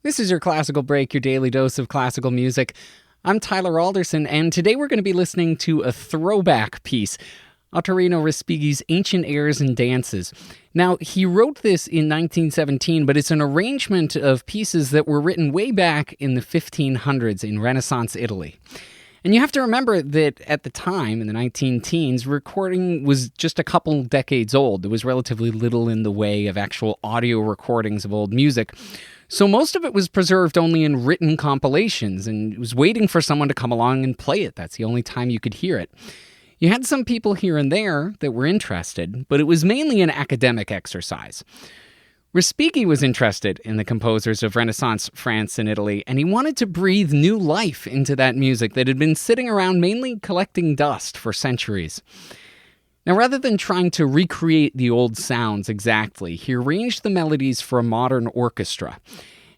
This is your Classical Break, your daily dose of classical music. I'm Tyler Alderson, and today we're going to be listening to a throwback piece, Ottorino Respighi's Ancient Airs and Dances. Now, he wrote this in 1917, but it's an arrangement of pieces that were written way back in the 1500s in Renaissance Italy. And you have to remember that at the time, in the 19-teens, recording was just a couple decades old. There was relatively little in the way of actual audio recordings of old music. So most of it was preserved only in written compilations, and it was waiting for someone to come along and play it. That's the only time you could hear it. You had some people here and there that were interested, but it was mainly an academic exercise. Respighi was interested in the composers of Renaissance France and Italy, and he wanted to breathe new life into that music that had been sitting around mainly collecting dust for centuries. Now, rather than trying to recreate the old sounds exactly, he arranged the melodies for a modern orchestra,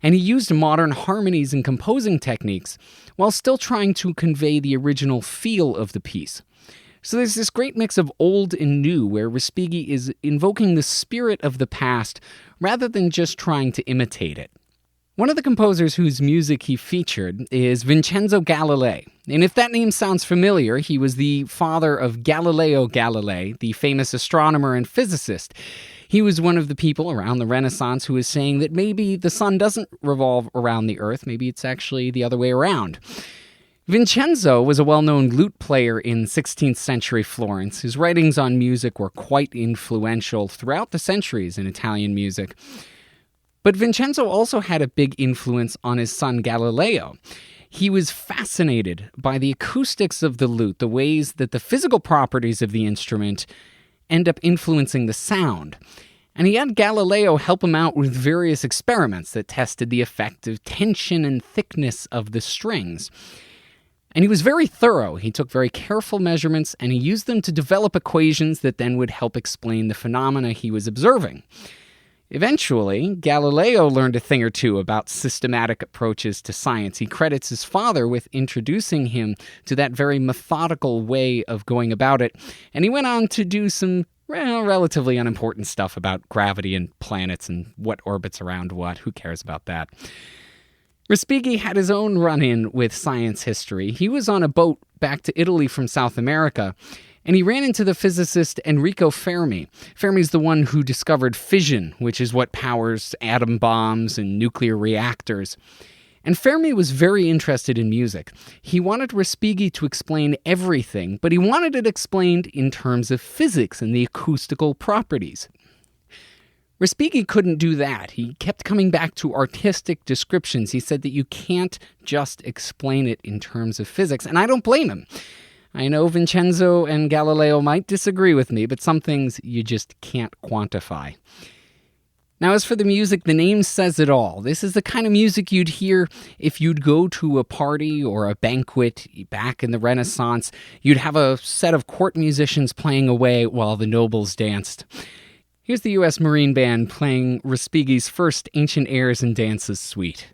and he used modern harmonies and composing techniques while still trying to convey the original feel of the piece. So there's this great mix of old and new where Respighi is invoking the spirit of the past rather than just trying to imitate it. One of the composers whose music he featured is Vincenzo Galilei. And if that name sounds familiar, he was the father of Galileo Galilei, the famous astronomer and physicist. He was one of the people around the Renaissance who was saying that maybe the sun doesn't revolve around the earth, maybe it's actually the other way around. Vincenzo was a well-known lute player in 16th century Florence. His writings on music were quite influential throughout the centuries in Italian music. But Vincenzo also had a big influence on his son Galileo. He was fascinated by the acoustics of the lute, the ways that the physical properties of the instrument end up influencing the sound. And he had Galileo help him out with various experiments that tested the effect of tension and thickness of the strings. And he was very thorough. He took very careful measurements, and he used them to develop equations that then would help explain the phenomena he was observing. Eventually, Galileo learned a thing or two about systematic approaches to science. He credits his father with introducing him to that very methodical way of going about it, and he went on to do some relatively unimportant stuff about gravity and planets and what orbits around what. Who cares about that? Respighi had his own run-in with science history. He was on a boat back to Italy from South America, and he ran into the physicist Enrico Fermi. Fermi's the one who discovered fission, which is what powers atom bombs and nuclear reactors. And Fermi was very interested in music. He wanted Respighi to explain everything, but he wanted it explained in terms of physics and the acoustical properties. Respighi couldn't do that. He kept coming back to artistic descriptions. He said that you can't just explain it in terms of physics, and I don't blame him. I know Vincenzo and Galileo might disagree with me, but some things you just can't quantify. Now, as for the music, the name says it all. This is the kind of music you'd hear if you'd go to a party or a banquet back in the Renaissance. You'd have a set of court musicians playing away while the nobles danced. Here's the U.S. Marine Band playing Respighi's first Ancient Airs and Dances suite.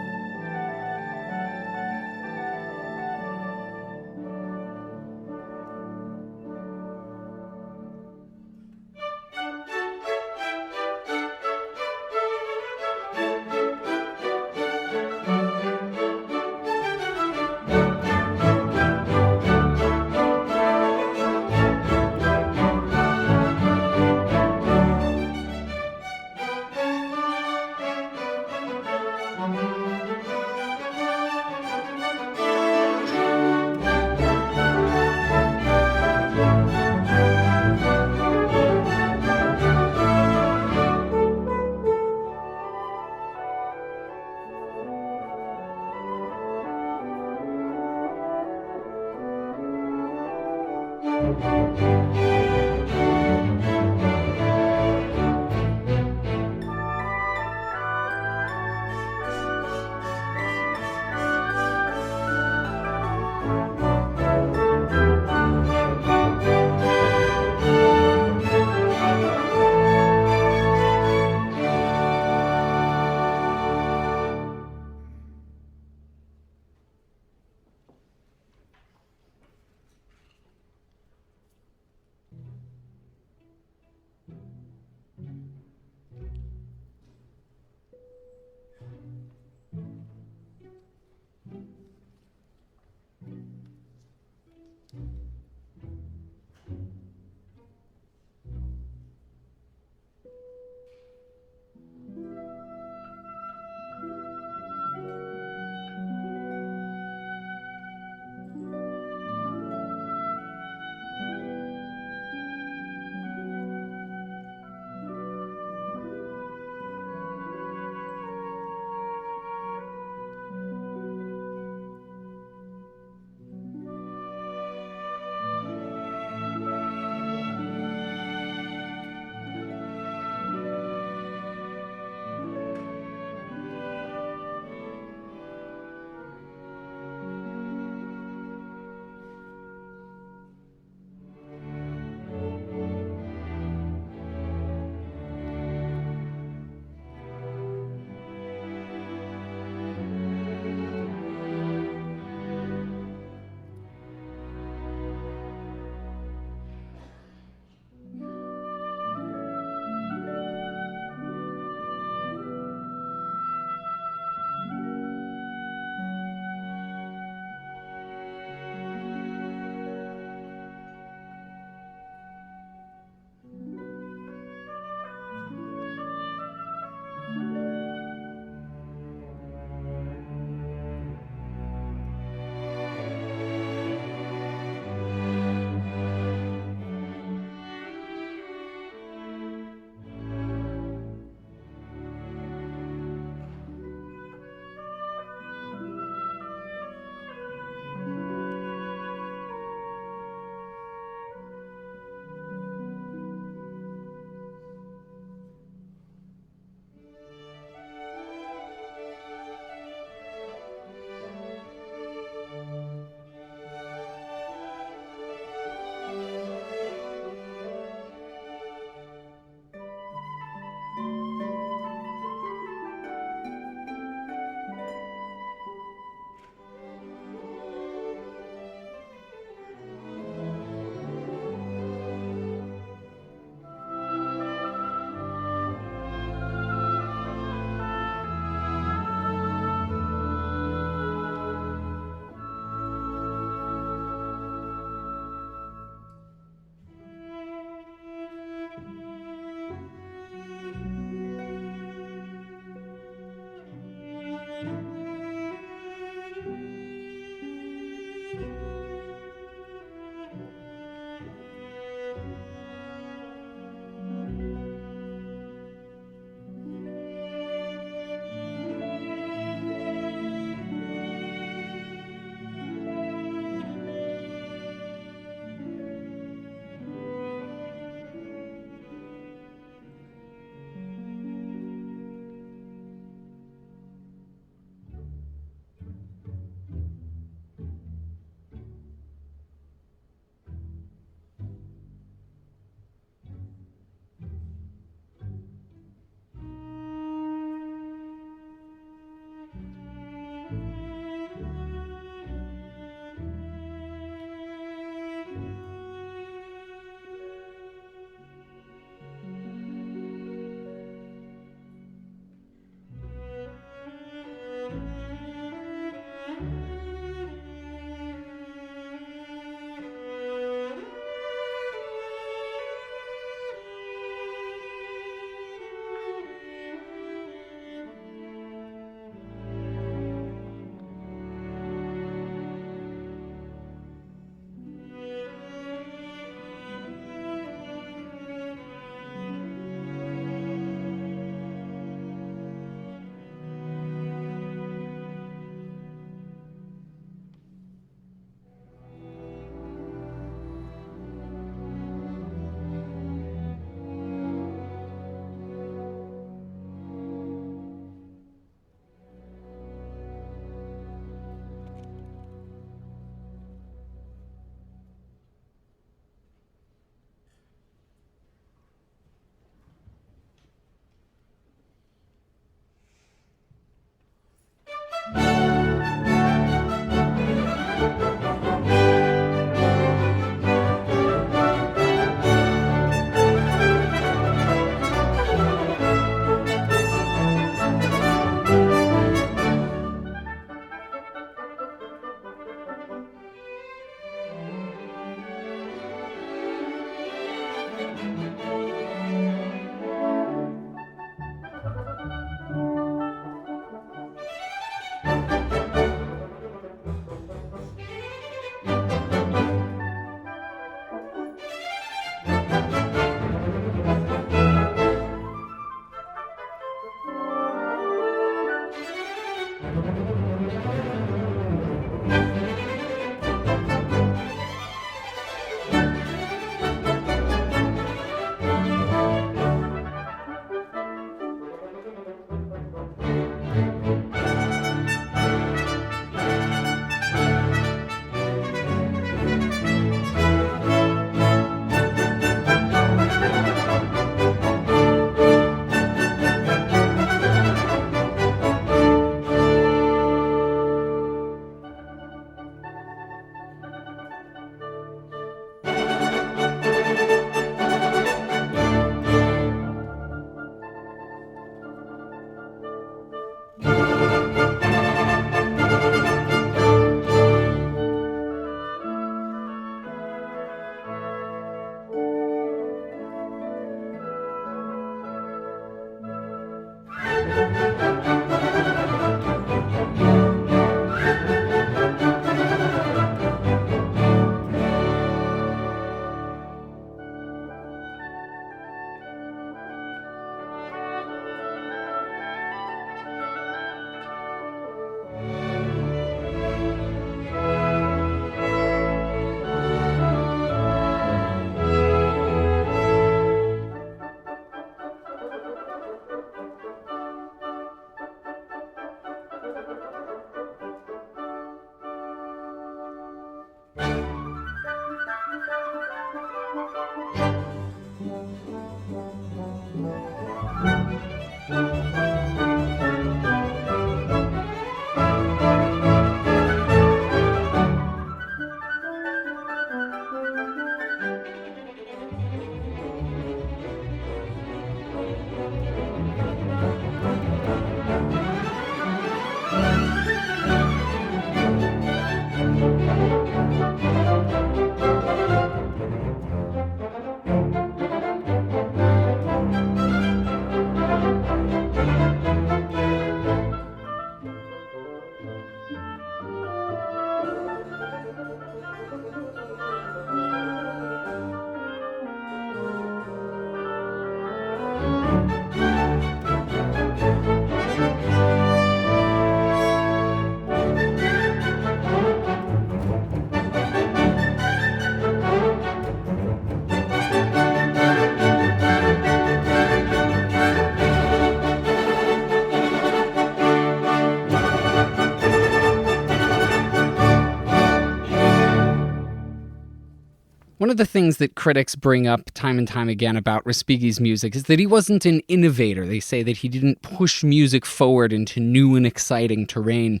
One of the things that critics bring up time and time again about Respighi's music is that he wasn't an innovator. They say that he didn't push music forward into new and exciting terrain.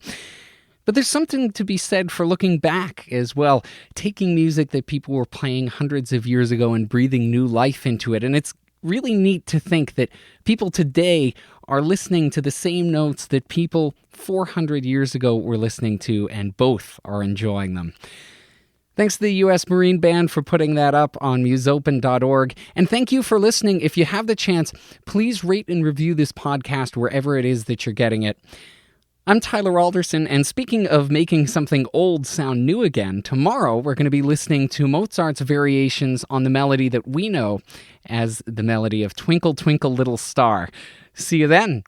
But there's something to be said for looking back as well, taking music that people were playing hundreds of years ago and breathing new life into it. And it's really neat to think that people today are listening to the same notes that people 400 years ago were listening to, and both are enjoying them. Thanks to the U.S. Marine Band for putting that up on musopen.org. And thank you for listening. If you have the chance, please rate and review this podcast wherever it is that you're getting it. I'm Tyler Alderson, and speaking of making something old sound new again, tomorrow we're going to be listening to Mozart's variations on the melody that we know as the melody of Twinkle, Twinkle, Little Star. See you then.